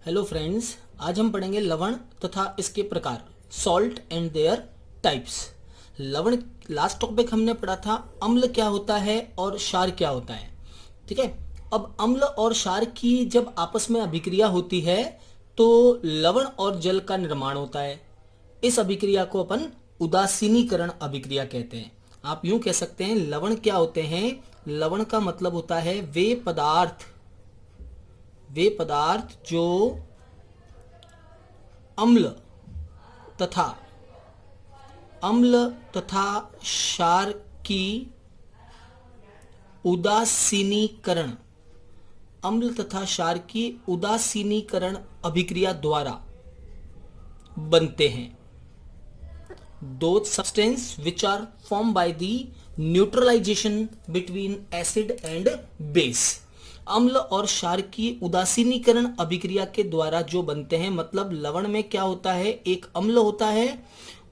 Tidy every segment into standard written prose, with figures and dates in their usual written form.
Hello friends, आज हम पढ़ेंगे लवण तथा इसके प्रकार, सॉल्ट एंड देयर टाइप्स। लवण, लास्ट टॉपिक हमने पढ़ा था अम्ल क्या होता है और क्षार क्या होता है। ठीक है। अब अम्ल और क्षार की जब आपस में अभिक्रिया होती है तो लवण और जल का निर्माण होता है। इस अभिक्रिया को अपन उदासीनीकरण अभिक्रिया कहते हैं। आप यूं कह सकते हैं, लवण क्या होते हैं? लवण का मतलब होता है वे पदार्थ जो अम्ल तथा क्षार की उदासीनीकरण अभिक्रिया द्वारा बनते हैं। Those substances which are formed by the neutralization between acid and base। अम्ल और क्षार की उदासीनीकरण अभिक्रिया के द्वारा जो बनते हैं, मतलब लवण में क्या होता है, एक अम्ल होता है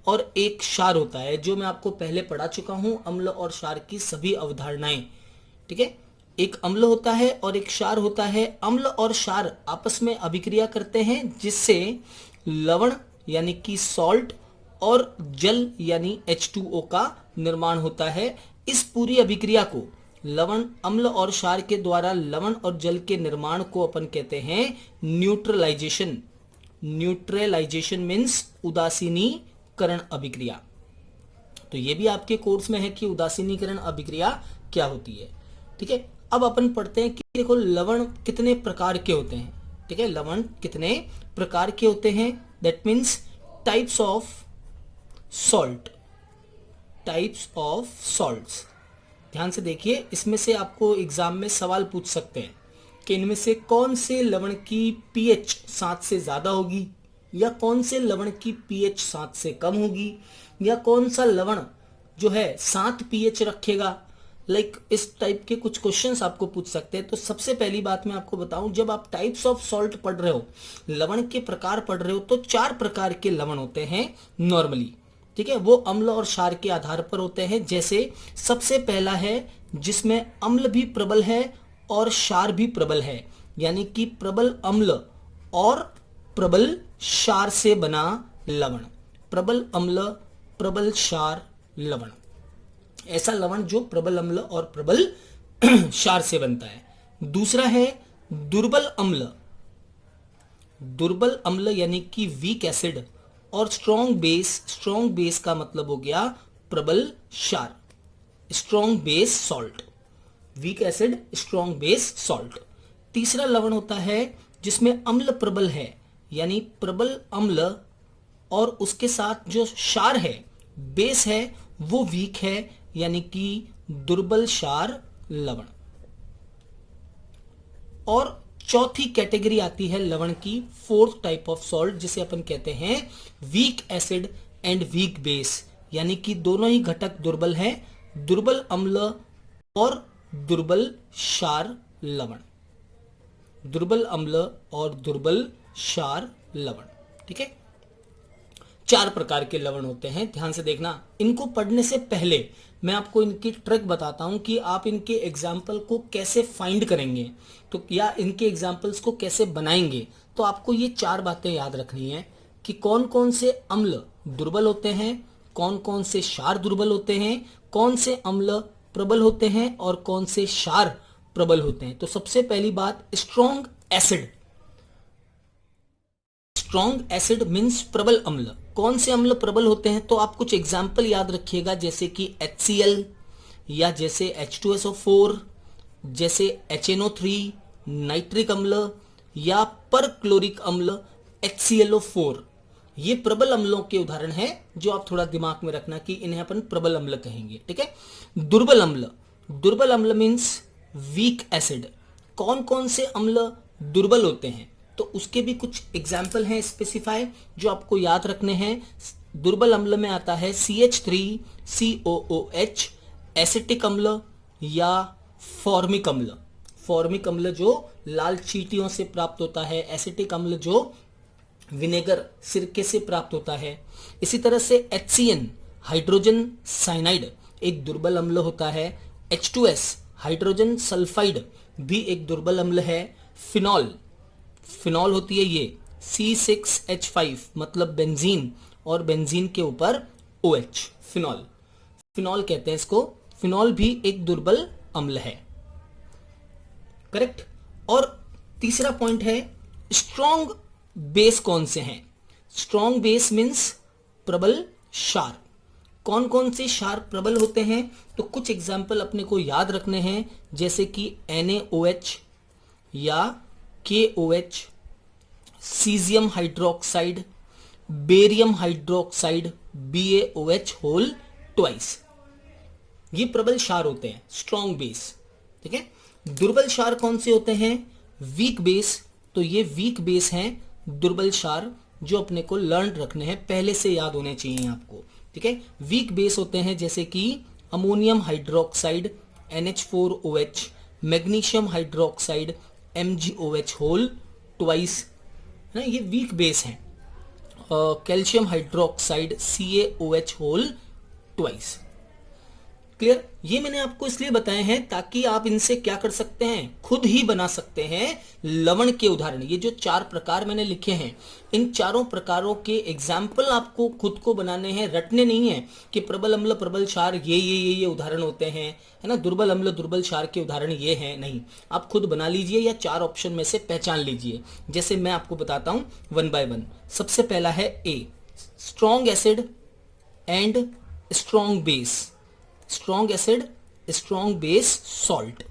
और एक क्षार होता है, जो मैं आपको पहले पढ़ा चुका हूं। अम्ल और क्षार की सभी अवधारणाएं, ठीक है। एक अम्ल होता है और एक क्षार होता है। अम्ल और क्षार आपस में अभिक्रिया करते हैं जिससे लवण यानी कि सॉल्ट और जल यानी H2O का निर्माण होता है। इस पूरी अभिक्रिया को लवण, अम्ल और क्षार के द्वारा लवण और जल के निर्माण को अपन कहते हैं न्यूट्रलाइजेशन। न्यूट्रलाइजेशन मीन्स उदासीनीकरण अभिक्रिया। तो ये भी आपके कोर्स में है कि उदासीनीकरण अभिक्रिया क्या होती है। ठीक है। अब अपन पढ़ते हैं कि देखो लवण कितने प्रकार के होते हैं। ठीक है, लवण कितने प्रकार के होते हैं, that means types of salts. ध्यान से देखिए, इसमें से आपको एग्जाम में सवाल पूछ सकते हैं कि इनमें से कौन से लवण की पीएच 7 से ज्यादा होगी, या कौन से लवण की पीएच 7 से कम होगी, या कौन सा लवण जो है 7 पीएच रखेगा। इस टाइप के कुछ क्वेश्चंस आपको पूछ सकते हैं। तो सबसे पहली बात मैं आपको बताऊं, जब आप टाइप्स ऑफ सॉल्ट पढ़ रहे हो, लवण के प्रकार पढ़ रहे हो, तो 4 प्रकार के लवण होते हैं नॉर्मली। ठीक है, वो अम्ल और क्षार के आधार पर होते हैं। जैसे सबसे पहला है जिसमें अम्ल भी प्रबल है और क्षार भी प्रबल है, यानी कि प्रबल अम्ल और प्रबल क्षार से बना लवण। प्रबल अम्ल, प्रबल क्षार लवण, ऐसा लवण जो प्रबल अम्ल और प्रबल क्षार से बनता है। दूसरा है दुर्बल अम्ल। दुर्बल अम्ल यानी कि वीक एसिड और स्ट्रॉन्ग बेस का मतलब हो गया प्रबल क्षार, strong base salt. Weak acid, strong base salt. तीसरा लवण होता है जिसमें अम्ल प्रबल है, यानी प्रबल अम्ल और उसके साथ जो क्षार है, बेस है, वो वीक है, यानी कि दुर्बल क्षार लवण। और चौथी कैटेगरी आती है लवण की, फोर्थ टाइप ऑफ सॉल्ट, जिसे अपन कहते हैं weak acid and weak base, यानी कि दोनों ही घटक दुर्बल हैं, दुर्बल अम्ल और दुर्बल क्षार लवण। दुर्बल अम्ल और दुर्बल क्षार लवण। ठीक है, 4 प्रकार के लवण होते हैं। ध्यान से देखना, इनको पढ़ने से पहले मैं आपको इनकी ट्रिक बताता हूं कि आप इनके एग्जाम्पल को कैसे फाइंड करेंगे, तो या इनके एग्जाम्पल्स को कैसे बनाएंगे। तो आपको ये 4 बातें याद रखनी है कि कौन कौन से अम्ल दुर्बल होते हैं, कौन कौन से क्षार दुर्बल होते हैं, कौन से अम्ल प्रबल होते हैं और कौन से क्षार प्रबल होते हैं। तो सबसे पहली बात, strong acid. Strong acid means प्रबल अम्ल। कौन से अम्ल प्रबल होते हैं, तो आप कुछ एग्जाम्पल याद रखिएगा, जैसे कि HCl, या जैसे H2SO4, जैसे HNO3, नाइट्रिक अम्ल, या परक्लोरिक अम्ल HClO4। ये प्रबल अम्लों के उदाहरण हैं जो आप थोड़ा दिमाग में रखना कि इन्हें अपन प्रबल अम्ल कहेंगे। ठीक है। दुर्बल अम्ल, दुर्बल अम्ल मीन्स वीक एसिड। कौन कौन से अम्ल दुर्बल होते हैं, तो उसके भी कुछ एग्जाम्पल हैं स्पेसिफाई जो आपको याद रखने हैं। दुर्बल अम्ल में आता है CH3COOH, एसिटिक अम्ल या फॉर्मिक अम्ल। फॉर्मिक अम्ल जो लाल चींटियों से प्राप्त होता है, एसिटिक अम्ल जो विनेगर, सिरके से प्राप्त होता है। इसी तरह से HCN, हाइड्रोजन साइनाइड, एक दुर्बल अम्ल होता है। H2S, हाइड्रोजन सल्फाइड, भी एक दुर्बल अम्ल है। फिनॉल, फिनॉल होती है ये C6H5 मतलब बेंजीन, और बेंजीन के ऊपर OH, फिनॉल, फिनॉल कहते हैं इसको। फिनॉल भी एक दुर्बल अम्ल है, करेक्ट। और तीसरा पॉइंट है स्ट्रॉन्ग बेस कौन से हैं। स्ट्रॉन्ग बेस मीन्स प्रबल क्षार। कौन कौन से क्षार प्रबल होते हैं, तो कुछ एग्जाम्पल अपने को याद रखने हैं, जैसे कि NaOH या KOH, caesium hydroxide, barium hydroxide, BaOH whole twice. ये प्रबल क्षार होते हैं, स्ट्रॉन्ग बेस, ठीक है। दुर्बल क्षार कौन से होते हैं, वीक बेस। तो ये वीक बेस हैं दुर्बल क्षार, जो अपने को लर्न रखने हैं, पहले से याद होने चाहिए आपको, ठीक है। वीक बेस होते हैं जैसे कि ammonium hydroxide NH4OH, magnesium hydroxide MgOH whole twice, है ना, ये वीक बेस हैं। Calcium hydroxide CaOH whole twice. Clear. ये मैंने आपको इसलिए बताए हैं ताकि आप इनसे क्या कर सकते हैं, खुद ही बना सकते हैं लवण के उदाहरण। ये जो 4 प्रकार मैंने लिखे हैं, इन चारों प्रकारों के एग्जाम्पल आपको खुद को बनाने हैं, रटने नहीं है कि प्रबल अम्ल प्रबल क्षार ये उदाहरण होते हैं, है ना, दुर्बल अम्ल दुर्बल क्षार के उदाहरण ये हैं, नहीं। आप खुद बना लीजिए या 4 ऑप्शन में से पहचान लीजिए। जैसे मैं आपको बताता हूं 1 by 1। सबसे पहला है A, strong acid and strong base. Strong acid strong base salt,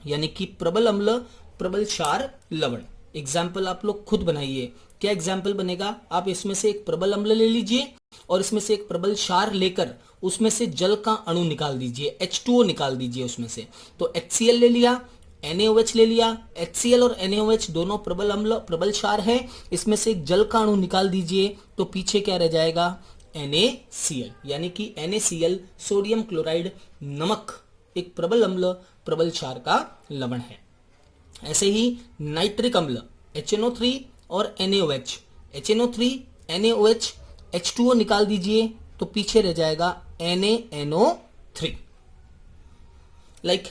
यानी कि प्रबल अम्ल प्रबल क्षार लवण। एग्जाम्पल आप लोग खुद बनाइए। क्या एग्जाम्पल बनेगा, आप इसमें से एक प्रबल अम्ल ले लीजिए और इसमें से एक प्रबल क्षार लेकर उसमें से जल का अणु निकाल दीजिए, H2O निकाल दीजिए उसमें से। तो HCl ले लिया, NaOH ले लिया। HCl और NaOH दोनों प्रबल अम्ल प्रबल क्षार है, इसमें से एक जल का अणु निकाल दीजिए, तो पीछे क्या रह जाएगा, NaCl, यानी कि NaCl सोडियम क्लोराइड नमक एक प्रबल अम्ल प्रबल क्षार का लवण है। ऐसे ही नाइट्रिक अम्ल HNO3 और NaOH, HNO3 NaOH H2O निकाल दीजिए, तो पीछे रह जाएगा NaNO3। Like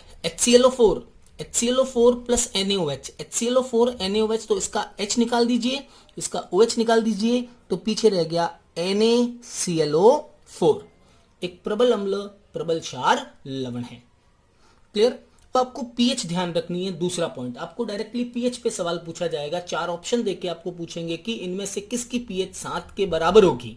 HClO4 plus NaOH, HClO4 NaOH, तो इसका H निकाल दीजिए, इसका OH निकाल दीजिए, तो पीछे रह गया NaClO4, एक प्रबल अम्ल प्रबल क्षार लवण है। क्लियर। तो आपको पीएच ध्यान रखनी है। दूसरा पॉइंट, आपको डायरेक्टली पीएच पे सवाल पूछा जाएगा, 4 ऑप्शन देके आपको पूछेंगे कि इनमें से किसकी पीएच 7 के बराबर होगी।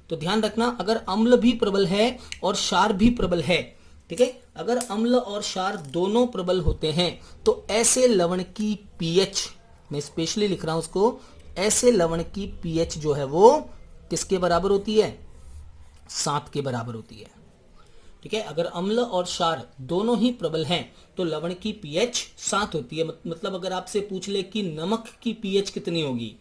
तो ध्यान रखना, अगर अम्ल भी प्रबल है और क्षार भी प्रबल है, ठीक है, अगर अम्ल और क्षार दोनों प्रबल होते हैं तो ऐसे लवण की पीएच, मैं स्पेशली लिख रहा हूं उसको, ऐसे लवण की पीएच जो है वो किसके बराबर होती है, 7 के बराबर होती है, ठीक है। अगर अम्ल और क्षार दोनों ही प्रबल हैं तो लवण की पीएच 7 होती है। मतलब अगर आपसे पूछ ले कि नमक की पीएच कितनी होगी,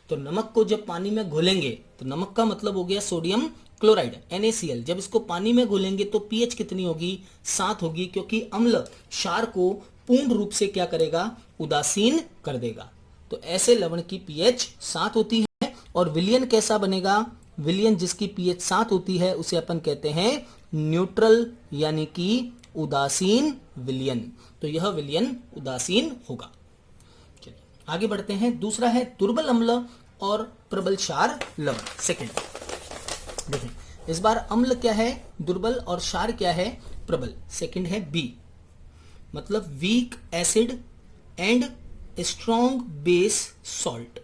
तो नमक को जब पानी में घोलेंगे, तो नमक का मतलब हो गया सोडियम क्लोराइड NaCl, जब इसको पानी में घोलेंगे तो पीएच कितनी होगी, 7 होगी, क्योंकि अम्ल क्षार को पूर्ण रूप से क्या करेगा, उदासीन कर देगा। तो ऐसे लवण की पीएच 7 होती है। और विलयन कैसा बनेगा, विलयन जिसकी पीएच 7 होती है उसे अपन कहते हैं न्यूट्रल, यानी कि उदासीन विलयन। तो यह विलयन उदासीन होगा। चलिए आगे बढ़ते हैं। दूसरा है दुर्बल अम्ल और प्रबल क्षार लवण। सेकंड देखें, इस बार अम्ल क्या है, दुर्बल, और क्षार क्या है, प्रबल। सेकंड है बी, मतलब weak acid and strong base salt.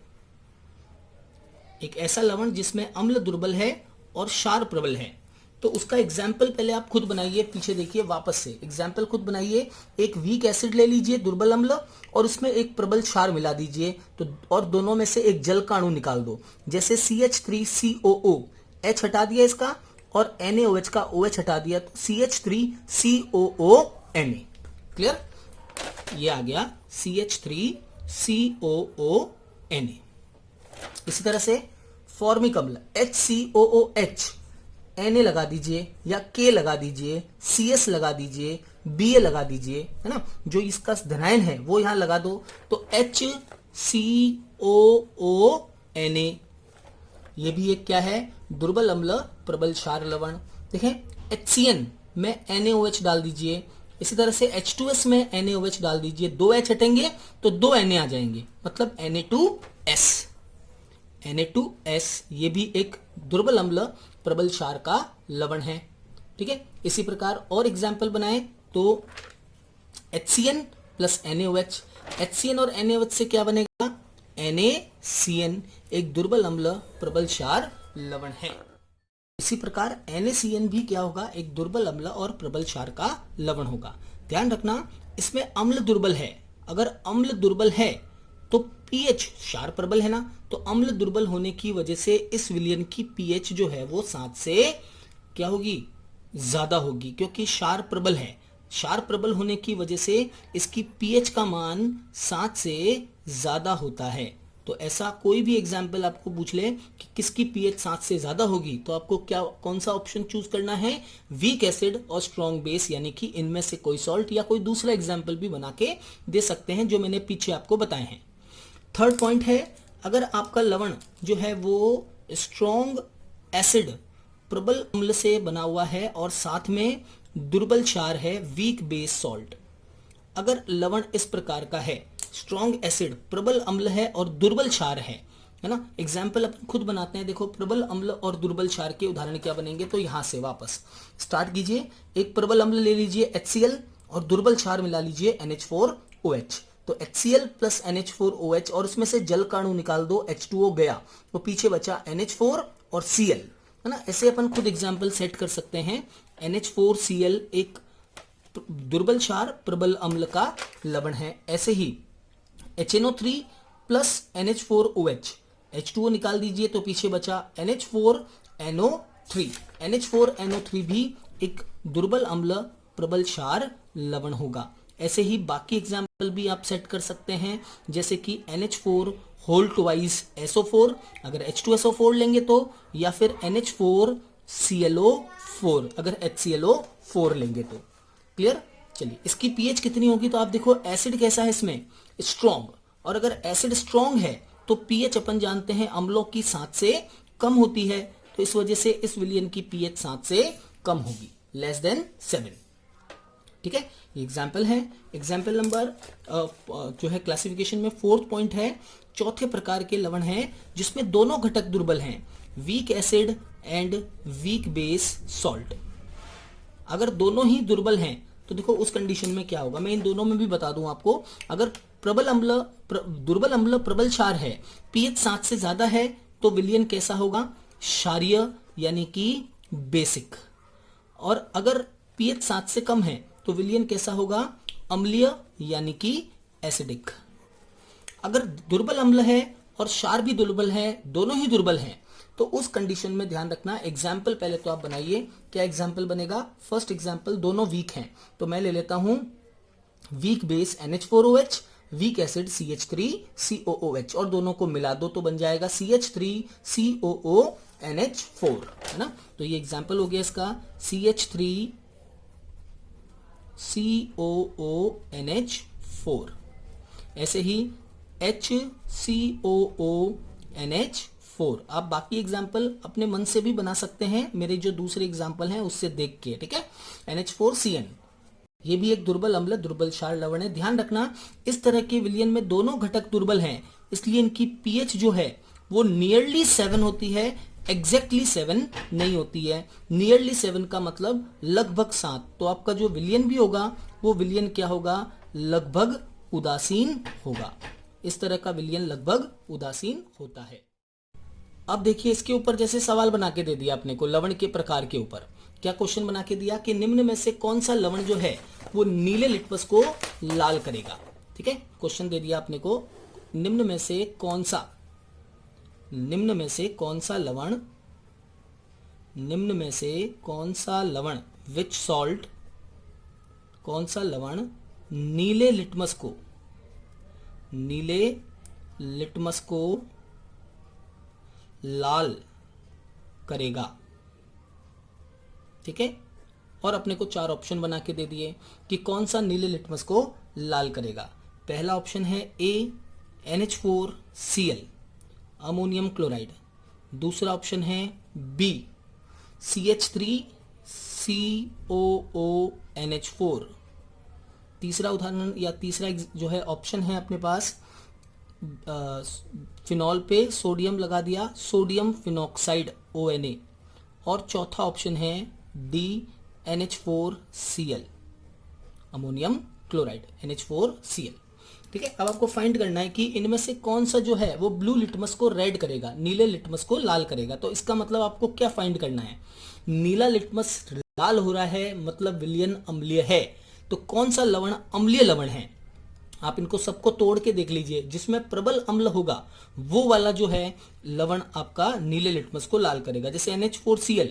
एक ऐसा लवण जिसमें अम्ल दुर्बल है और क्षार प्रबल है। तो उसका एग्जाम्पल पहले आप खुद बनाइए, पीछे देखिए, वापस से एग्जाम्पल खुद बनाइए। एक वीक एसिड ले लीजिए दुर्बल अम्ल, और उसमें एक प्रबल क्षार मिला दीजिए, तो और दोनों में से एक जल का अणु निकाल दो। जैसे CH3COO, H हटा दिया इसका, और NaOH का OH हटा दिया, तो CH3COO Na। क्लियर, ये आ गया CH3COO Na। इसी तरह से फॉर्मिक अम्ल HCOOH, Na लगा दीजिए या K लगा दीजिए, CS लगा दीजिए, Ba लगा दीजिए, है ना, जो इसका धनायन है वो यहां लगा दो, तो HCOONA। ये भी एक क्या है, दुर्बल अम्ल प्रबल क्षार लवण। देखें HCN में NaOH डाल दीजिए, इसी तरह से H2S में NaOH डाल दीजिए, 2 H हटेंगे तो 2 Na आ जाएंगे, मतलब Na2S। Na2S ये भी एक दुर्बल अम्ल प्रबल क्षार का लवण है। ठीक है, इसी प्रकार और एग्जाम्पल बनाए तो HCN प्लस NaOH, HCN और NaOH से क्या बनेगा, NaCN, एक दुर्बल अम्ल प्रबल क्षार लवण है। इसी प्रकार NaCN भी क्या होगा, एक दुर्बल अम्ल और प्रबल क्षार का लवण होगा। ध्यान रखना, इसमें अम्ल दुर्बल है। अगर अम्ल दुर्बल है तो पीएच, क्षार प्रबल है ना, तो अम्ल दुर्बल होने की वजह से इस विलयन की पीएच जो है वो 7 से क्या होगी, ज्यादा होगी, क्योंकि क्षार प्रबल है। क्षार प्रबल होने की वजह से इसकी पीएच का मान 7 से ज्यादा होता है। तो ऐसा कोई भी एग्जाम्पल आपको पूछ ले कि किसकी पीएच 7 से ज्यादा होगी, तो आपको क्या, कौन सा ऑप्शन चूज करना है, वीक एसिड और स्ट्रॉन्ग बेस, यानी कि इनमें से कोई सॉल्ट, या कोई दूसरा एग्जाम्पल भी बना के दे सकते हैं जो मैंने पीछे आपको बताए हैं। थर्ड पॉइंट है, अगर आपका लवण जो है वो स्ट्रॉन्ग एसिड प्रबल अम्ल से बना हुआ है और साथ में दुर्बल क्षार है, वीक बेस सॉल्ट। अगर लवण इस प्रकार का है, स्ट्रॉन्ग एसिड प्रबल अम्ल है और दुर्बल क्षार है ना, एग्जाम्पल अपन खुद बनाते हैं। देखो प्रबल अम्ल और दुर्बल क्षार के उदाहरण क्या बनेंगे, तो यहां से वापस स्टार्ट कीजिए। एक प्रबल अम्ल ले लीजिए HCl और दुर्बल क्षार मिला लीजिए NH4OH। तो HCl प्लस NH4OH और उसमें से जल का अणु निकाल दो, H2O गया, तो पीछे बचा NH4 और Cl, है ना। ऐसे अपन खुद एग्जाम्पल सेट कर सकते हैं। NH4Cl एक दुर्बल क्षार प्रबल अम्ल का लवण है। ऐसे ही HNO3 प्लस NH4OH, H2O निकाल दीजिए तो पीछे बचा NH4NO3। NH4NO3 भी एक दुर्बल अम्ल प्रबल क्षार लवण होगा। ऐसे ही बाकी एग्जाम्पल भी आप सेट कर सकते हैं, जैसे कि NH4 होल ट्वाइस SO4 अगर H2SO4 लेंगे तो, या फिर NH4ClO4 अगर HClO4 लेंगे तो। क्लियर। चलिए, इसकी पीएच कितनी होगी, तो आप देखो एसिड कैसा है इसमें, स्ट्रॉन्ग, और अगर एसिड स्ट्रॉन्ग है तो पीएच अपन जानते हैं अम्लों की 7 से कम होती है, तो इस वजह से इस विलयन की पीएच 7 से कम होगी, लेस देन 7। ठीक है, ये एग्जाम्पल है। एग्जाम्पल नंबर जो है क्लासिफिकेशन में फोर्थ पॉइंट है, चौथे प्रकार के लवण हैं जिसमें दोनों घटक दुर्बल हैं, weak acid and weak base salt. अगर दोनों ही दुर्बल हैं तो देखो उस कंडीशन में क्या होगा, मैं इन दोनों में भी बता दूं आपको। अगर दुर्बल अम्ल प्रबल क्षार है, पीएच 7 से ज्यादा है, तो विलयन कैसा होगा, क्षारीय यानी कि बेसिक। और अगर पीएच 7 से कम है तो विलयन कैसा होगा, अम्लीय यानी कि एसिडिक। अगर दुर्बल अम्ल है और क्षार भी दुर्बल है, दोनों ही दुर्बल हैं, तो उस कंडीशन में ध्यान रखना, एग्जाम्पल पहले तो आप बनाइए। क्या एग्जाम्पल बनेगा, फर्स्ट एग्जाम्पल, दोनों वीक हैं तो मैं ले लेता हूं weak base NH4OH, weak acid CH3COOH, और दोनों को मिला दो तो बन जाएगा CH3COONH4, है ना। तो ये एग्जाम्पल हो गया इसका, CH3COONH4। ऐसे ही HCOONH4। आप बाकी एग्जाम्पल अपने मन से भी बना सकते हैं, मेरे जो दूसरे एग्जाम्पल हैं उससे देख के। ठीक है, NH4CN ये भी एक दुर्बल अम्ल दुर्बल क्षार लवण है। ध्यान रखना, इस तरह के विलयन में दोनों घटक दुर्बल हैं, इसलिए इनकी पीएच जो है वो नियरली 7 होती है, एग्जैक्टली 7 नहीं होती है। नियरली 7 का मतलब लगभग 7, तो आपका जो विलयन भी होगा वो विलयन क्या होगा, लगभग उदासीन होगा। इस तरह का विलयन लगभग उदासीन होता है। अब देखिए, इसके ऊपर जैसे सवाल बना के दे दिया अपने को, लवण के प्रकार के ऊपर क्या क्वेश्चन बना के दिया कि निम्न में से कौन सा लवण जो है वो नीले लिटमस को लाल करेगा। ठीक है, क्वेश्चन दे दिया अपने को, निम्न में से कौन सा लवण, निम्न में से कौन सा लवण, विच सॉल्ट, कौन सा लवण नीले लिटमस को लाल करेगा। ठीक है, और अपने को 4 ऑप्शन बना के दे दिए कि कौन सा नीले लिटमस को लाल करेगा। पहला ऑप्शन है A NH4Cl अमोनियम क्लोराइड, दूसरा ऑप्शन है B CH3COONH4, तीसरा उदाहरण या तीसरा जो है ऑप्शन है अपने पास, फिनॉल पे सोडियम लगा दिया, सोडियम फिनॉक्साइड ONA। और चौथा ऑप्शन है D, NH4Cl, ammonium chloride, NH4Cl। ठीक है, अब आपको फाइंड करना है कि इनमें से कौन सा जो है वो ब्लू लिटमस को रेड करेगा, नीले लिटमस को लाल करेगा। तो इसका मतलब आपको क्या फाइंड करना है, नीला लिटमस लाल हो रहा है मतलब विलयन अम्लीय है, तो कौन सा लवण अम्लीय लवण है। आप इनको सबको तोड़ के देख लीजिए, जिसमें प्रबल अम्ल होगा वो वाला जो है लवण आपका नीले लिटमस को लाल करेगा। जैसे NH4Cl,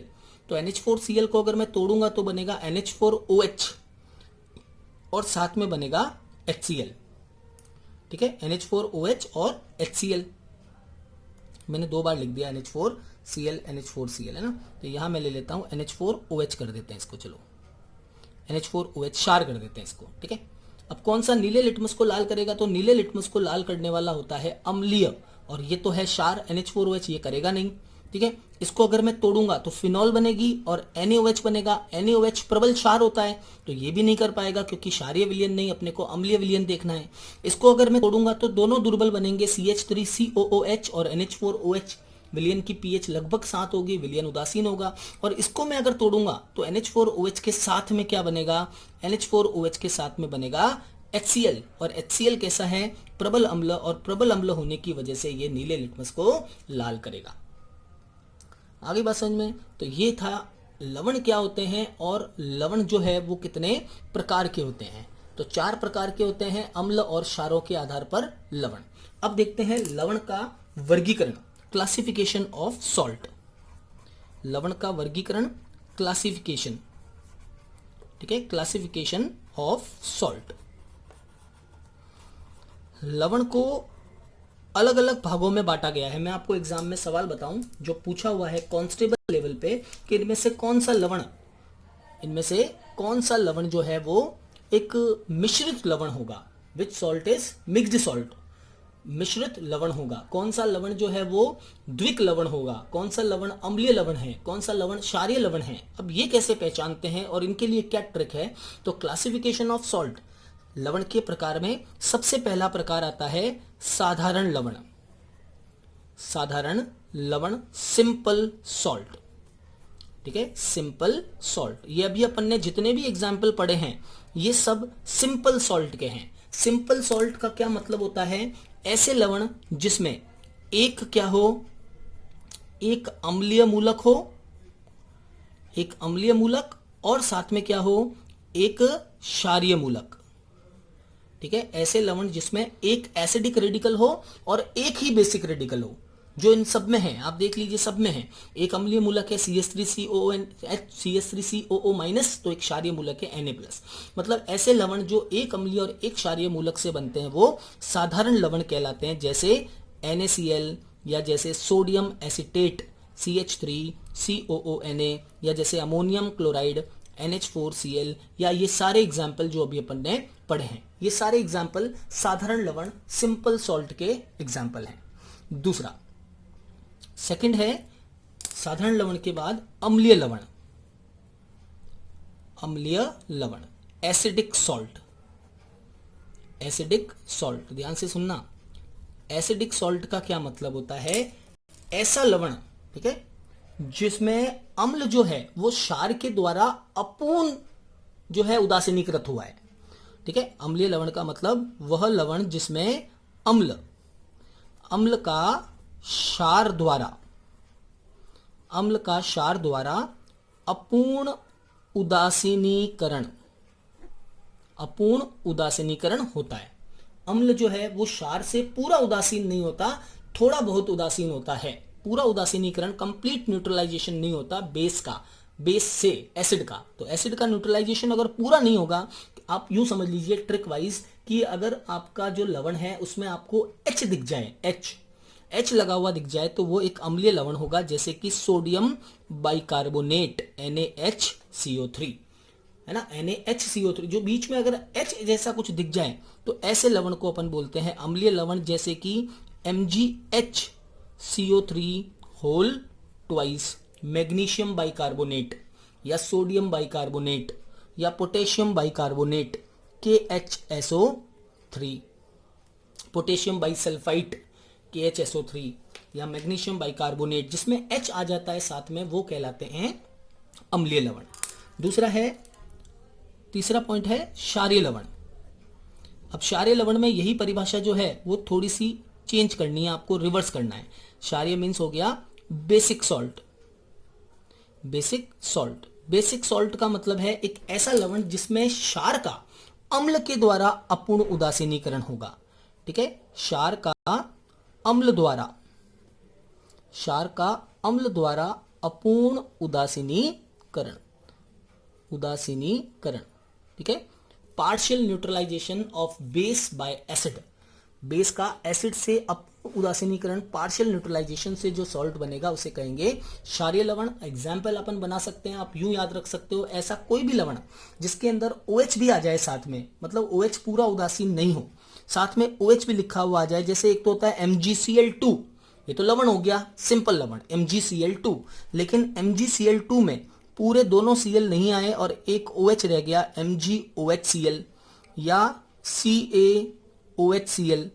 तो NH4Cl को अगर मैं तोड़ूंगा तो बनेगा NH4OH और साथ में बनेगा HCl। ठीक है, NH4OH और HCl, मैंने 2 बार लिख दिया NH4Cl NH4Cl, है ना। तो यहां मैं ले लेता हूं NH4OH कर देते हैं इसको, चलो NH4OH क्षार कर देते हैं इसको। ठीक है, अब कौन सा नीले लिटमस को लाल करेगा, तो नीले लिटमस को लाल करने वाला होता है अम्लीय, और ये तो है क्षार NH4OH, ये करेगा नहीं। ठीक है, इसको अगर मैं तोड़ूंगा तो फिनॉल बनेगी और NaOH बनेगा। NaOH प्रबल क्षार होता है तो ये भी नहीं कर पाएगा क्योंकि क्षारीय विलयन नहीं, अपने को अम्लीय विलयन देखना है। इसको अगर मैं तोड़ूंगा तो दोनों दुर्बल बनेंगे, CH3COOH और NH4OH। विलयन की pH लगभग 7 होगी, विलयन उदासीन होगा। और इसको मैं अगर तोड़ूंगा तो NH4OH के साथ में क्या बनेगा, NH4OH के साथ में बनेगा HCl, और HCl कैसा है, प्रबल अम्ल, और प्रबल अम्ल होने की वजह से ये नीले लिटमस को लाल करेगा। आगे बात समझ में। तो ये था लवण क्या होते हैं और लवण जो है वो कितने प्रकार के होते हैं। तो 4 प्रकार के होते हैं, अम्ल और क्षारों के आधार पर लवण। अब देखते हैं लवण का वर्गीकरण, क्लासिफिकेशन ऑफ सॉल्ट। लवण का वर्गीकरण, क्लासिफिकेशन। ठीक है, क्लासिफिकेशन ऑफ सॉल्ट। लवण को अलग अलग भागों में बांटा गया है। मैं आपको एग्जाम में सवाल बताऊं जो पूछा हुआ है कांस्टेबल लेवल पे कि इनमें से कौन सा लवण जो है वो एक मिश्रित लवण होगा, which salt is mixed salt, मिश्रित लवण होगा। कौन सा लवण जो है वो द्विक लवण होगा, कौन सा लवण अम्लीय लवण है, कौन सा लवण क्षारीय लवण है। अब ये कैसे पहचानते हैं और इनके लिए क्या ट्रिक है। तो क्लासिफिकेशन ऑफ सॉल्ट, लवण के प्रकार में सबसे पहला प्रकार आता है साधारण लवण। साधारण लवण, सिंपल सॉल्ट। ठीक है, सिंपल सॉल्ट। ये अभी अपन ने जितने भी एग्जाम्पल पढ़े हैं ये सब सिंपल सॉल्ट के हैं। सिंपल सॉल्ट का क्या मतलब होता है, ऐसे लवण जिसमें एक क्या हो, एक अम्लीय मूलक हो, एक अम्लीय मूलक और साथ में क्या हो, एक क्षारीय मूलक। ठीक है, ऐसे लवण जिसमें एक एसिडिक रेडिकल हो और एक ही बेसिक रेडिकल हो, जो इन सब में है। आप देख लीजिए सब में है। एक अम्लीय मूलक है CH3COO माइनस, तो एक क्षारीय मूलक है Na प्लस। मतलब ऐसे लवण जो एक अम्लीय और एक क्षारीय मूलक से बनते हैं वो साधारण लवण कहलाते हैं, जैसे NaCl या जैसे सोडियम एसिटेट CH3COONA या जैसे अमोनियम क्लोराइड NH4Cl, या ये सारे एग्जाम्पल जो अभी अपन ने पढ़े हैं, ये सारे एग्जाम्पल साधारण लवण सिंपल सॉल्ट के एग्जाम्पल हैं। दूसरा, सेकंड है साधारण लवण के बाद अम्लीय लवण। अम्लीय लवण, एसिडिक सॉल्ट। एसिडिक सॉल्ट, ध्यान से सुनना। एसिडिक सॉल्ट का क्या मतलब होता है, ऐसा लवण, ठीक है, जिसमें अम्ल जो है वो क्षार के द्वारा अपूर्ण जो है उदासीनीकृत हुआ है। ठीक है, अम्लीय लवण का मतलब वह लवण जिसमें अम्ल का क्षार द्वारा अपूर्ण उदासीनीकरण होता है। अम्ल जो है वो क्षार से पूरा उदासीन नहीं होता, थोड़ा बहुत उदासीन होता है। पूरा उदासीनीकरण, कंप्लीट न्यूट्रलाइजेशन नहीं होता बेस से एसिड का। तो एसिड का न्यूट्रलाइजेशन अगर पूरा नहीं होगा, आप यूं समझ लीजिए ट्रिक वाइज कि अगर आपका जो लवण है उसमें आपको H दिख जाए, H लगा हुआ दिख जाए, तो वो एक अम्लीय लवण होगा, जैसे कि सोडियम बाइकार्बोनेट NaHCO3, है ना, NaHCO3। जो बीच में अगर H जैसा कुछ दिख जाए तो ऐसे लवण को अपन बोलते हैं अम्लीय लवण, जैसे कि MgHCO3 whole twice, magnesium bicarbonate या सोडियम बाइकार्बोनेट या potassium bicarbonate, KHSO3, potassium bisulphide KHSO3, या मैग्नीशियम बाइकार्बोनेट जिसमें H आ जाता है साथ में, वो कहलाते हैं अम्लीय लवण। तीसरा पॉइंट है क्षारीय लवण। अब क्षारीय लवण में यही परिभाषा जो है वो थोड़ी सी चेंज करनी है, आपको रिवर्स करना है। क्षारीय मीन्स हो गया बेसिक सॉल्ट। बेसिक सॉल्ट का मतलब है एक ऐसा लवण जिसमें क्षार का अम्ल के द्वारा अपूर्ण उदासीनीकरण होगा। ठीक है, क्षार का अम्ल द्वारा अपूर्ण उदासीनीकरण। ठीक है, partial neutralisation of base by acid. Base का एसिड से उदासीनीकरण, पार्शियल न्यूट्रलाइजेशन से जो सॉल्ट बनेगा उसे कहेंगे क्षारीय लवण। एग्जाम्पल अपन बना सकते हैं, आप यूं याद रख सकते हो, ऐसा कोई भी लवण जिसके अंदर OH भी आ जाए साथ में, मतलब OH पूरा उदासीन नहीं हो, साथ में OH भी लिखा हुआ आ जाए। जैसे एक तो होता है MgCl2, ये तो लवण हो गया, सिंपल लवण MgCl2, लेकिन MgCl2 में पूरे दोनों Cl नहीं आए और एक OH रह गया MgOHCl या CaOHCl,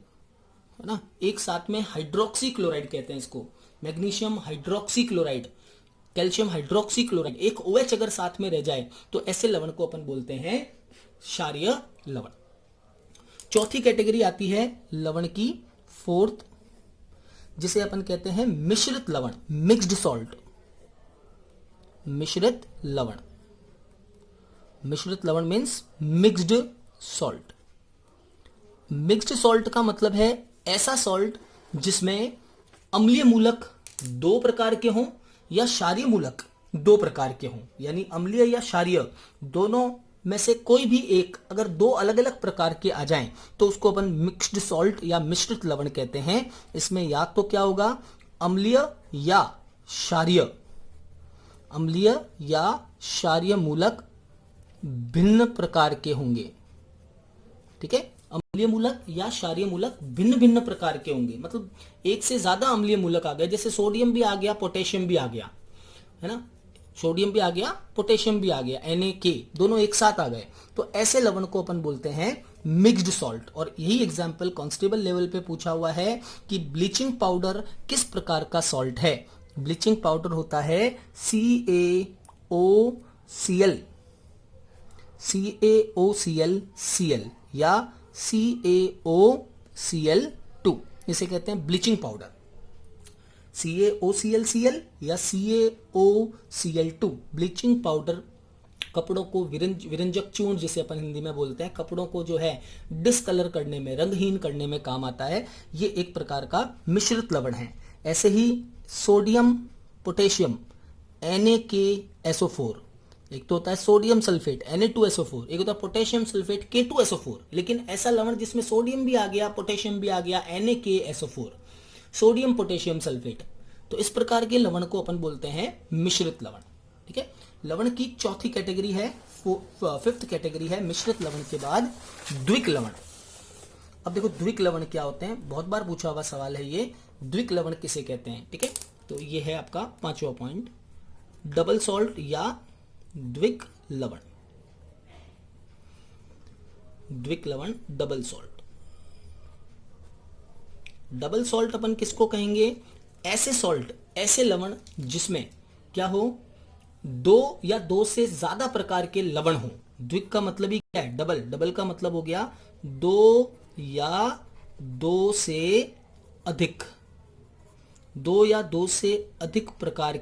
है ना, एक साथ में हाइड्रोक्सी क्लोराइड कहते हैं इसको, magnesium hydroxy chloride, calcium hydroxy chloride, एक OH अगर साथ में रह जाए तो ऐसे लवण को अपन बोलते हैं क्षारीय लवण। चौथी कैटेगरी आती है लवण की, फोर्थ, जिसे अपन कहते हैं मिश्रित लवण, मिक्स्ड सॉल्ट। मिश्रित लवण means mixed salt. Mixed salt का मतलब है ऐसा सॉल्ट जिसमें अम्लीय मूलक 2 प्रकार के हों या क्षारीय मूलक 2 प्रकार के हों, यानी अम्लीय या क्षारीय दोनों में से कोई भी एक अगर 2 अलग अलग प्रकार के आ जाएं तो उसको अपन मिक्स्ड सॉल्ट या मिश्रित लवण कहते हैं। इसमें या तो क्या होगा, अम्लीय या क्षारीय मूलक भिन्न प्रकार के होंगे। ठीक है, अम्लीय मूलक या क्षारीय मूलक भिन्न भिन्न प्रकार के होंगे, मतलब एक से ज्यादा अम्लीय मूलक आ गए, जैसे सोडियम भी आ गया, पोटेशियम भी आ गया, है ना, सोडियम भी आ गया, पोटेशियम भी आ गया, Na दोनों एक साथ आ गए, तो ऐसे लवण को अपन बोलते हैं मिक्स्ड सॉल्ट। और यही एग्जाम्पल कांस्टेबल लेवल पे पूछा हुआ है कि ब्लीचिंग पाउडर किस प्रकार का सॉल्ट है। ब्लीचिंग पाउडर होता है CaOCl या CaOCl2, इसे कहते हैं ब्लीचिंग पाउडर। CaOClCl या CaOCl2 ब्लीचिंग पाउडर कपड़ों को विरंजक चूर्ण जिसे अपन हिंदी में बोलते हैं, कपड़ों को जो है डिसकलर करने में, रंगहीन करने में काम आता है। ये एक प्रकार का मिश्रित लवण है। ऐसे ही सोडियम पोटेशियम NaKSO4, एक तो होता है सोडियम सल्फेट Na2SO4, एक होता है पोटेशियम सल्फेट K2SO4, लेकिन ऐसा लवण जिसमें सोडियम भी आ गया, पोटेशियम भी आ गया, NaKSO4, सोडियम पोटेशियम सल्फेट, तो इस प्रकार के लवण को अपन बोलते हैं मिश्रित लवण। ठीक है, लवण की चौथी कैटेगरी है, फिफ्थ कैटेगरी है मिश्रित लवण के बाद द्विक लवण। अब देखो द्विक लवण क्या होते हैं, बहुत बार पूछा हुआ सवाल है ये, द्विक लवण किसे कहते हैं। ठीक है, तो ये है आपका 5वां पॉइंट, डबल सॉल्ट या द्विक लवण। द्विक लवण, डबल सॉल्ट। डबल सॉल्ट अपन किसको कहेंगे, ऐसे सॉल्ट, ऐसे लवण जिसमें क्या हो, 2 या 2 से ज्यादा प्रकार के लवण हो। द्विक का मतलब ही क्या है, डबल का मतलब हो गया 2 या 2 से अधिक, 2 या 2 से अधिक प्रकार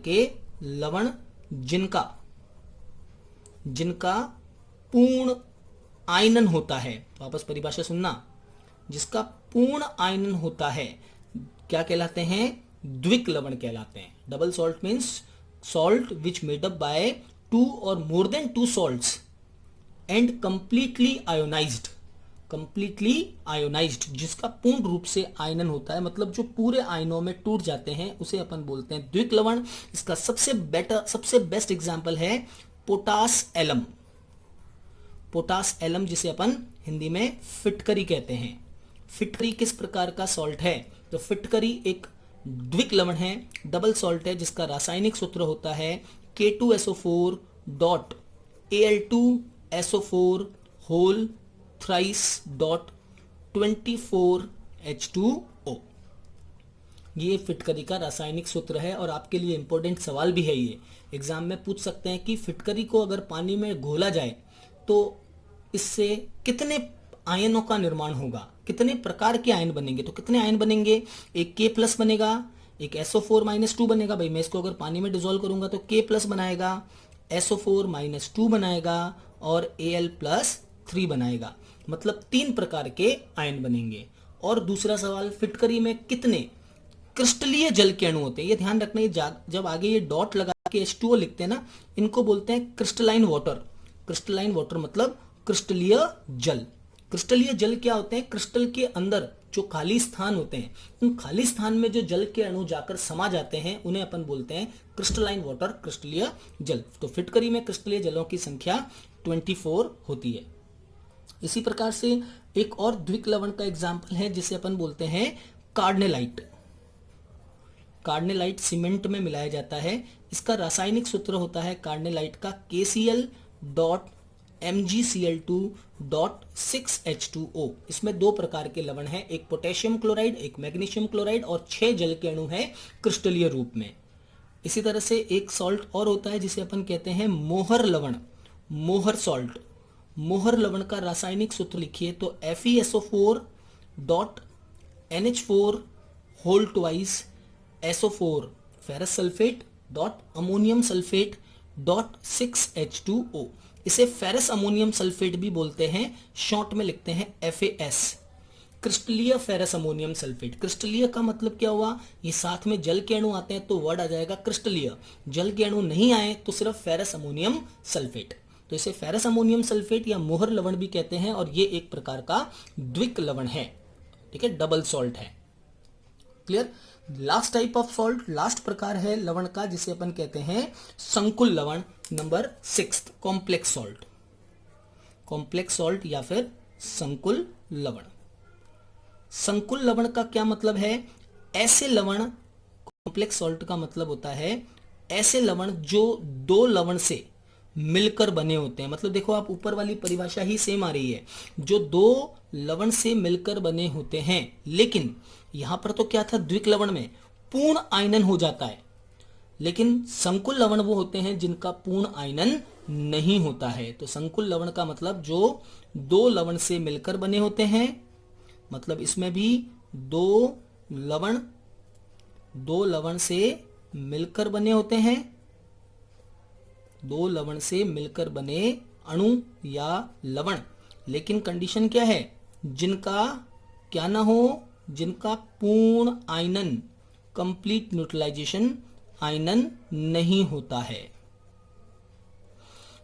के लवण जिनका पूर्ण आयनन होता है। वापस परिभाषा सुनना, जिसका पूर्ण आयनन होता है क्या कहलाते हैं, द्विक लवण कहलाते हैं। Double salt means salt which made up by 2 और more than 2 salts and completely ionised, जिसका पूर्ण रूप से आयनन होता है, मतलब जो पूरे आयनों में टूट जाते हैं, उसे अपन बोलते हैं द्विक लवण। इसका सबसे बेस्ट एग्जांपल है पोटास एलम। पोटास एलम जिसे अपन हिंदी में फिटकरी कहते हैं। फिटकरी किस प्रकार का सॉल्ट है, तो फिटकरी एक द्विक लवण है, डबल सॉल्ट है, जिसका रासायनिक सूत्र होता है K2SO4 dot Al2SO4 whole thrice dot 24H2O। ये फिटकरी का रासायनिक सूत्र है और आपके लिए इंपॉर्टेंट सवाल भी है। ये एग्जाम में पूछ सकते हैं कि फिटकरी को अगर पानी में घोला जाए तो इससे कितने आयनों का निर्माण होगा, कितने प्रकार के आयन बनेंगे। तो कितने आयन बनेंगे, एक K प्लस बनेगा, एक SO4-2 बनेगा। भाई मैं इसको अगर पानी में डिजोल्व करूंगा तो K प्लस बनाएगा, SO4-2 बनाएगा और Al+3 बनाएगा। मतलब 3 प्रकार के आयन बनेंगे। और दूसरा सवाल, फिटकरी में कितने क्रिस्टलीय जल के अणु होते हैं। ये ध्यान रखना, ये जब आगे ये डॉट लगा के H2O लिखते हैं ना, इनको बोलते हैं क्रिस्टलाइन वाटर। क्रिस्टलाइन वाटर मतलब क्रिस्टलीय जल। क्रिस्टलीय जल क्या होते हैं, क्रिस्टल के अंदर जो खाली स्थान होते हैं, उन खाली स्थान में जो जल के अणु जाकर समा जाते हैं उन्हें अपन बोलते हैं क्रिस्टलाइन वाटर, क्रिस्टलीय जल। तो फिटकरी में क्रिस्टलीय जलों की संख्या 24 होती है। इसी प्रकार से एक और द्विक लवण का एग्जाम्पल है जिसे अपन बोलते हैं कार्डनेलाइट। कार्डनेलाइट सीमेंट में मिलाया जाता है। इसका रासायनिक सूत्र होता है कार्डनेलाइट का KCl.MgCl2.6H2O। इसमें 2 प्रकार के लवण हैं, एक पोटेशियम क्लोराइड, एक मैग्नीशियम क्लोराइड और 6 जल के अणु हैं क्रिस्टलीय रूप में। इसी तरह से एक सॉल्ट और होता है जिसे अपन कहते हैं मोहर लवण, मोहर सॉल्ट। मोहर लवण का रासायनिक सूत्र लिखिए तो FeSO4.NH4 whole twice SO4 ferrous sulphate dot ammonium sulphate dot 6H2O। इसे फेरस अमोनियम सल्फेट भी बोलते हैं, शॉर्ट में लिखते हैं FAS, क्रिस्टलीय फेरस अमोनियम सल्फेट। क्रिस्टलीय का मतलब क्या हुआ, ये साथ में जल के अणु आते हैं तो वर्ड आ जाएगा क्रिस्टलीय। जल के अणु नहीं आए तो सिर्फ फेरस अमोनियम सल्फेट। तो इसे फेरस अमोनियम सल्फेट या मोहर लवण भी कहते हैं और ये एक प्रकार का द्विक लवण है। ठीक है, डबल सॉल्ट है। Clear. Last type of salt, last प्रकार है लवण का जिसे अपन कहते हैं संकुल लवण, number 6, complex salt. Complex salt या फिर संकुल लवण। संकुल लवण का क्या मतलब है, ऐसे लवण, कॉम्प्लेक्स सॉल्ट का मतलब होता है ऐसे लवण जो 2 लवण से मिलकर बने होते हैं। मतलब देखो आप ऊपर वाली परिभाषा ही सेम आ रही है, जो 2 लवण से मिलकर बने होते हैं, लेकिन यहां पर तो क्या था, द्विक लवण में पूर्ण आयनन हो जाता है, लेकिन संकुल लवण वो होते हैं जिनका पूर्ण आयनन नहीं होता है। तो संकुल लवण का मतलब जो 2 लवण से मिलकर बने होते हैं, मतलब इसमें भी 2 लवण से मिलकर बने होते हैं, 2 लवण से मिलकर बने अणु या लवण, लेकिन कंडीशन क्या है, जिनका क्या ना हो, जिनका पूर्ण आयनन, कंप्लीट न्यूट्रलाइजेशन आयनन नहीं होता है।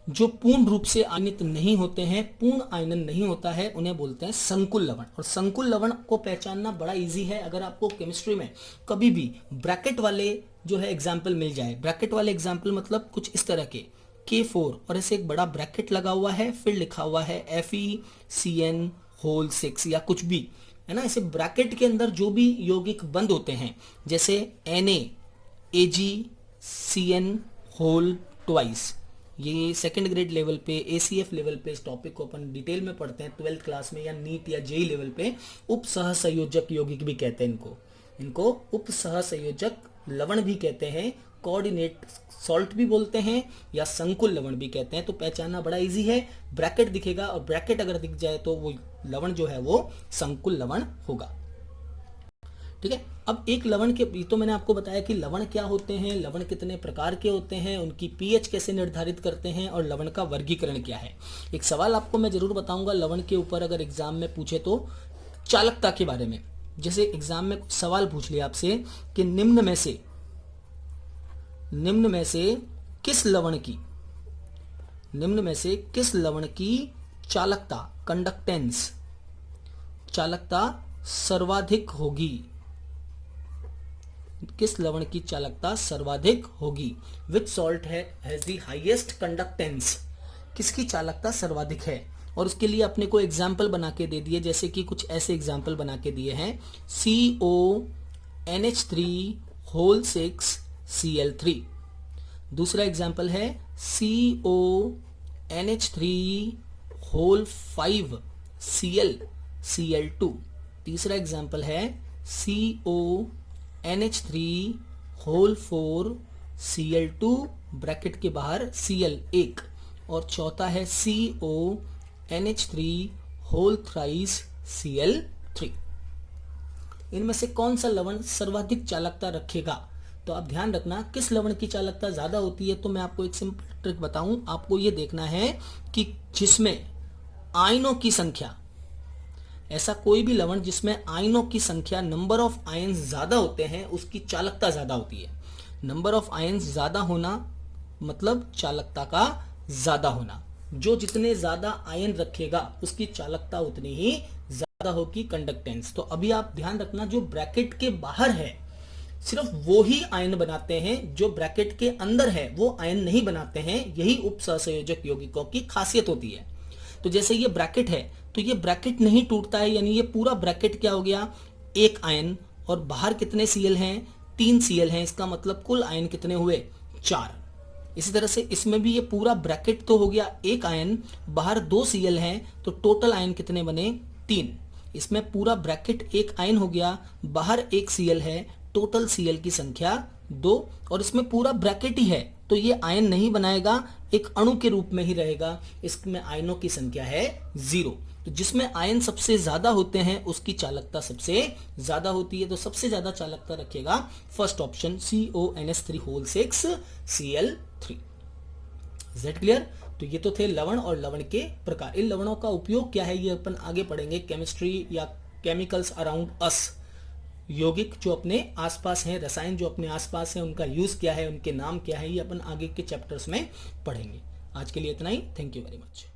जो पूर्ण रूप से आयनित नहीं होते हैं, पूर्ण आयनन नहीं होता है, उन्हें बोलते हैं संकुल लवण। और संकुल लवण को पहचानना बड़ा इजी है। अगर आपको केमिस्ट्री में कभी भी ब्रैकेट वाले जो है एग्जाम्पल मिल जाए, ब्रैकेट वाले एग्जाम्पल मतलब कुछ इस तरह के K4 और ऐसे एक बड़ा ब्रैकेट लगा हुआ है, फिर लिखा हुआ है FeCN होल 6 या कुछ भी, है ना। ऐसे ब्रैकेट के अंदर जो भी यौगिक बंद होते हैं, जैसे NaAgCN होल ट्वाइस, ये सेकंड ग्रेड लेवल पे, ACF लेवल पे इस टॉपिक को अपन डिटेल में पढ़ते हैं 12th क्लास में, या नीट या जेई लेवल पे उप सहसंयोजक यौगिक भी कहते हैं इनको उप सहसंयोजक लवण भी कहते हैं, कोऑर्डिनेट सॉल्ट भी बोलते हैं या संकुल लवण भी कहते हैं। तो पहचानना बड़ा इजी है, ब्रैकेट दिखेगा और ब्रैकेट अगर दिख जाए तो वो लवण जो है वो संकुल लवण होगा। ठीक है। अब एक लवण के, तो मैंने आपको बताया कि लवण क्या होते हैं, लवण कितने प्रकार के होते हैं, उनकी पीएच कैसे निर्धारित करते हैं और लवण का वर्गीकरण क्या है। एक सवाल आपको मैं जरूर बताऊंगा लवण के ऊपर, अगर एग्जाम में पूछे तो चालकता के बारे में। जैसे एग्जाम में कुछ सवाल पूछ लिया आपसे कि निम्न में से किस लवण की चालकता, कंडक्टेंस, चालकता सर्वाधिक होगी, किस लवण की चालकता सर्वाधिक होगी, which salt has the highest conductance, किसकी चालकता सर्वाधिक है। और उसके लिए अपने को एग्जाम्पल बना के दे दिए, जैसे कि कुछ ऐसे एग्जाम्पल बना के दिए हैं, CONH3 होल 6 Cl3। दूसरा एग्जाम्पल है CONH2 NH3 होल 5 Cl2। तीसरा एग्जाम्पल है CONH3 होल 4 Cl2 ब्रैकेट के बाहर Cl1। और चौथा है CONH3 होल थ्राइस Cl3। इनमें से कौन सा लवण सर्वाधिक चालकता रखेगा? तो आप ध्यान रखना किस लवण की चालकता ज्यादा होती है। तो मैं आपको एक सिंपल ट्रिक बताऊं, आपको ये देखना है कि जिसमें आयनों की संख्या, ऐसा कोई भी लवण जिसमें आयनों की संख्या, नंबर ऑफ आयन्स ज्यादा होते हैं, उसकी चालकता ज्यादा होती है। नंबर ऑफ आयन्स ज्यादा होना मतलब चालकता का ज्यादा होना। जो जितने ज्यादा आयन रखेगा उसकी चालकता उतनी ही ज्यादा होगी, कंडक्टेंस। तो अभी आप ध्यान रखना, जो ब्रैकेट के बाहर है सिर्फ वो ही आयन बनाते हैं, जो ब्रैकेट के अंदर है वो आयन नहीं बनाते हैं। यही उपसहसंयोजक यौगिकों की खासियत होती है। तो जैसे ये ब्रैकेट है तो ये ब्रैकेट नहीं टूटता है, यानी ये पूरा ब्रैकेट क्या हो गया, एक आयन, और बाहर कितने Cl हैं, 3 Cl हैं। इसका मतलब कुल आयन कितने हुए, 4। इसी तरह से इसमें भी ये पूरा ब्रैकेट तो हो गया एक आयन, बाहर 2 Cl हैं, तो टोटल आयन कितने बने, 3। इसमें पूरा ब्रैकेट एक आयन हो गया, बाहर एक Cl है, टोटल Cl की संख्या 2। और इसमें पूरा ब्रैकेट ही है तो ये आयन नहीं बनाएगा, एक अणु के रूप में ही रहेगा। इसमें आयनों की संख्या है 0। तो जिसमें आयन सबसे ज्यादा होते हैं उसकी चालकता सबसे ज्यादा होती है। तो सबसे ज्यादा चालकता रखेगा first option CONH3 whole 6 Cl3। Is that clear? तो ये तो थे लवण और लवण के प्रकार। इन लवणों का उपयोग क्या है ये अपन आगे पढ़ेंगे। केमिस्ट्री या केमिकल्स अराउंड अस, यौगिक जो अपने आसपास हैं, रसायन जो अपने आसपास हैं, उनका यूज क्या है, उनके नाम क्या है, ये अपन आगे के चैप्टर्स में पढ़ेंगे। आज के लिए इतना ही। Thank you very much.